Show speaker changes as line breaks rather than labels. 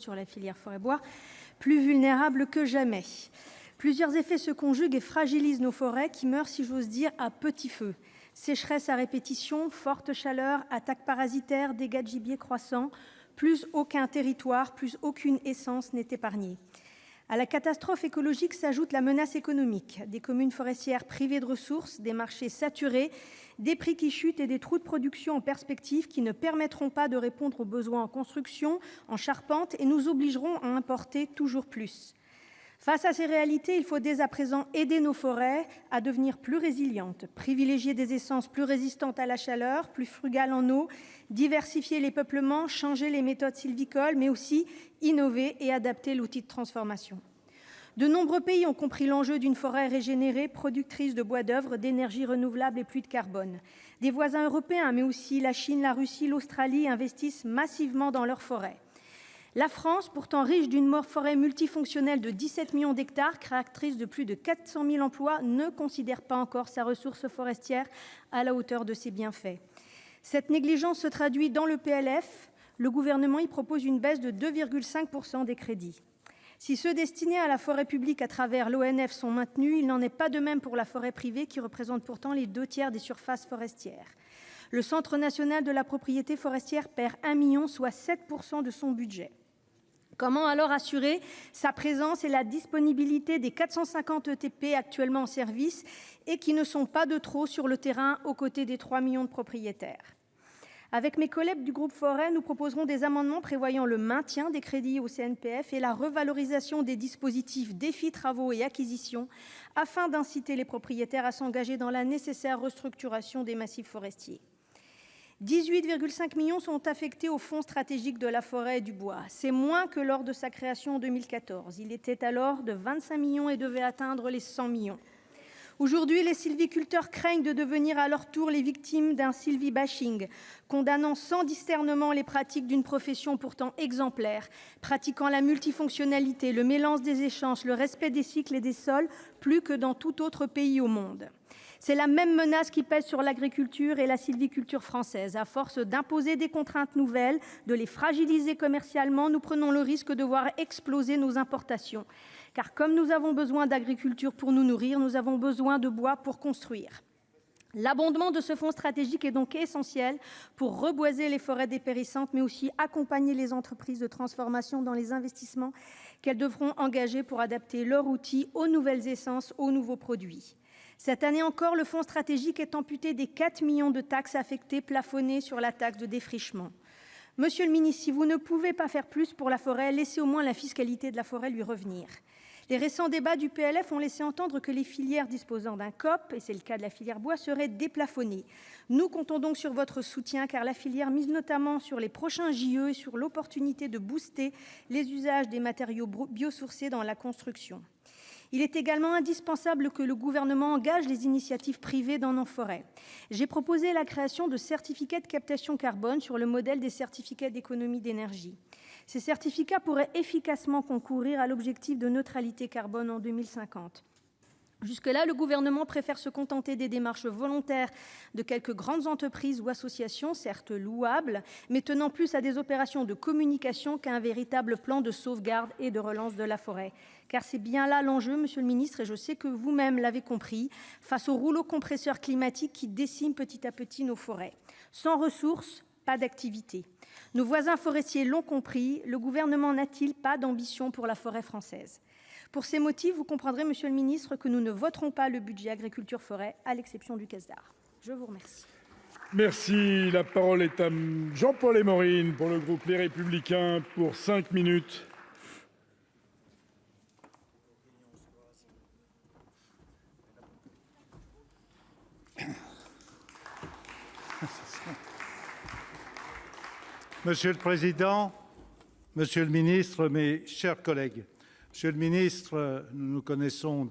sur la filière forêt-bois, plus vulnérables que jamais. Plusieurs effets se conjuguent et fragilisent nos forêts qui meurent, si j'ose dire, à petit feu. Sécheresse à répétition, forte chaleur, attaques parasitaires, dégâts de gibier croissants. Plus aucun territoire, plus aucune essence n'est épargnée. À la catastrophe écologique s'ajoute la menace économique. Des communes forestières privées de ressources, des marchés saturés, des prix qui chutent et des trous de production en perspective qui ne permettront pas de répondre aux besoins en construction, en charpente et nous obligeront à importer toujours plus. Face à ces réalités, il faut dès à présent aider nos forêts à devenir plus résilientes, privilégier des essences plus résistantes à la chaleur, plus frugales en eau, diversifier les peuplements, changer les méthodes sylvicoles, mais aussi innover et adapter l'outil de transformation. De nombreux pays ont compris l'enjeu d'une forêt régénérée, productrice de bois d'œuvre, d'énergie renouvelable et plus de carbone. Des voisins européens, mais aussi la Chine, la Russie, l'Australie investissent massivement dans leurs forêts. La France, pourtant riche d'une forêt multifonctionnelle de 17 millions d'hectares, créatrice de plus de 400 000 emplois, ne considère pas encore sa ressource forestière à la hauteur de ses bienfaits. Cette négligence se traduit dans le PLF. Le gouvernement y propose une baisse de 2,5% des crédits. Si ceux destinés à la forêt publique à travers l'ONF sont maintenus, il n'en est pas de même pour la forêt privée qui représente pourtant les 2/3 des surfaces forestières. Le Centre national de la propriété forestière perd 1 million, soit 7% de son budget. Comment alors assurer sa présence et la disponibilité des 450 ETP actuellement en service et qui ne sont pas de trop sur le terrain aux côtés des 3 millions de propriétaires ? Avec mes collègues du groupe Forêt, nous proposerons des amendements prévoyant le maintien des crédits au CNPF et la revalorisation des dispositifs défis, travaux et acquisitions afin d'inciter les propriétaires à s'engager dans la nécessaire restructuration des massifs forestiers. 18,5 millions sont affectés au Fonds stratégique de la forêt et du bois. C'est moins que lors de sa création en 2014. Il était alors de 25 millions et devait atteindre les 100 millions. Aujourd'hui, les sylviculteurs craignent de devenir à leur tour les victimes d'un sylvibashing, condamnant sans discernement les pratiques d'une profession pourtant exemplaire, pratiquant la multifonctionnalité, le mélange des échanges, le respect des cycles et des sols, plus que dans tout autre pays au monde. C'est la même menace qui pèse sur l'agriculture et la sylviculture française. À force d'imposer des contraintes nouvelles, de les fragiliser commercialement, nous prenons le risque de voir exploser nos importations. Car comme nous avons besoin d'agriculture pour nous nourrir, nous avons besoin de bois pour construire. L'abondement de ce fonds stratégique est donc essentiel pour reboiser les forêts dépérissantes, mais aussi accompagner les entreprises de transformation dans les investissements qu'elles devront engager pour adapter leurs outils aux nouvelles essences, aux nouveaux produits. Cette année encore, le fonds stratégique est amputé des 4 millions de taxes affectées plafonnées sur la taxe de défrichement. Monsieur le ministre, si vous ne pouvez pas faire plus pour la forêt, laissez au moins la fiscalité de la forêt lui revenir. Les récents débats du PLF ont laissé entendre que les filières disposant d'un COP, et c'est le cas de la filière bois, seraient déplafonnées. Nous comptons donc sur votre soutien, car la filière mise notamment sur les prochains JE et sur l'opportunité de booster les usages des matériaux biosourcés dans la construction. Il est également indispensable que le gouvernement engage les initiatives privées dans nos forêts. J'ai proposé la création de certificats de captation carbone sur le modèle des certificats d'économie d'énergie. Ces certificats pourraient efficacement concourir à l'objectif de neutralité carbone en 2050. Jusque-là, le gouvernement préfère se contenter des démarches volontaires de quelques grandes entreprises ou associations, certes louables, mais tenant plus à des opérations de communication qu'à un véritable plan de sauvegarde et de relance de la forêt. Car c'est bien là l'enjeu, monsieur le ministre, et je sais que vous-même l'avez compris, face au rouleau compresseur climatique qui décime petit à petit nos forêts. Sans ressources, pas d'activité. Nos voisins forestiers l'ont compris, le gouvernement n'a-t-il pas d'ambition pour la forêt française ? Pour ces motifs, vous comprendrez, monsieur le ministre, que nous ne voterons pas le budget agriculture-forêt, à l'exception du CASDAR. Je vous remercie.
Merci. La parole est à Jean-Paul Émorine pour le groupe Les Républicains pour 5 minutes.
Monsieur le Président, Monsieur le Ministre, mes chers collègues, Monsieur le Ministre, nous nous connaissons